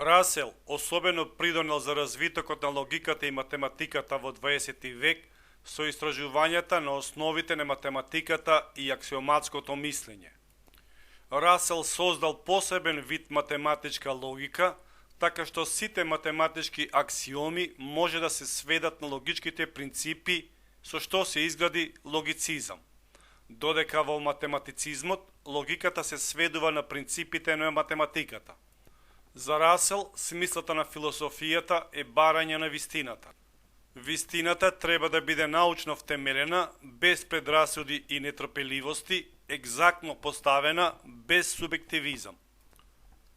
Расел особено придонел за развитокот на логиката и математиката во 20 век со истражувањата на основите на математиката и аксиоматското мислење. Расел создал посебен вид математичка логика, така што сите математички аксиоми може да се сведат на логичките принципи со што се изгради логицизам. Додека во математицизмот логиката се сведува на принципите на математиката. За Расел, смислата на философијата е барање на вистината. Вистината треба да биде научно втемелена, без предрасуди и нетрпеливости, екзактно поставена, без субјективизам.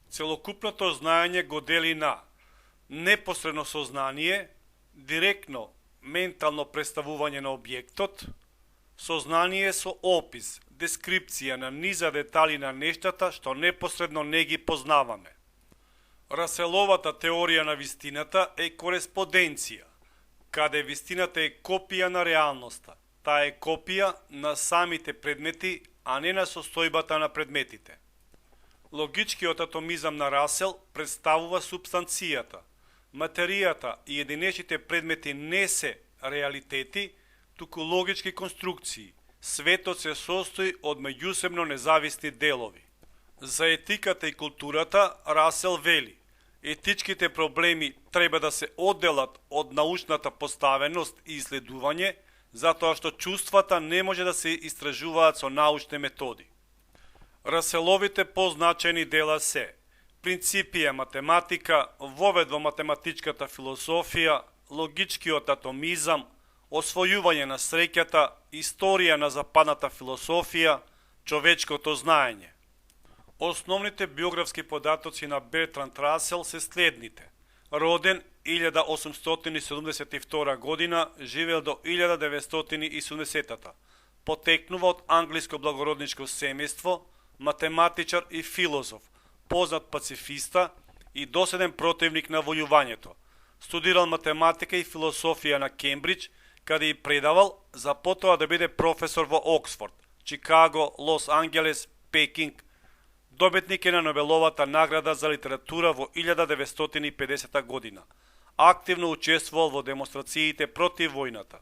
Целокупното знаење го дели на непосредно сознание, директно ментално представување на објектот, сознание со опис, дескрипција на низа детали на нештата што непосредно не ги познаваме. Раселовата теорија на вистината е кореспонденција, каде вистината е копија на реалноста. Таа е копија на самите предмети, а не на состојбата на предметите. Логичкиот атомизам на Расел представува субстанцијата. Материјата и единечните предмети не се реалитети, туку логички конструкции. Светот се состои од меѓусебно независни делови. За етиката и културата Расел вели: етичките проблеми треба да се одделат од научната поставеност и исследување, затоа што чувствата не може да се истражуваат со научни методи. Раселовите позначени дела се: принципија математика, вовед во математичката философија, логичкиот атомизам, освојување на среќата, историја на западната философија, човечкото знаење. Основните биографски податоци на Бертранд Расел се следните. Роден 1872 година, живеел до 1970. Потекнува од англиско благородничко семејство, математичар и филозоф, познат пацифиста и доседен противник на војувањето. Студирал математика и философија на Кембридж, каде и предавал, за потоа да биде професор во Оксфорд, Чикаго, Лос Анджелес, Пекинг. Добитник е на Нобеловата награда за литература во 1950 година. Активно учествувал во демонстрациите против војната.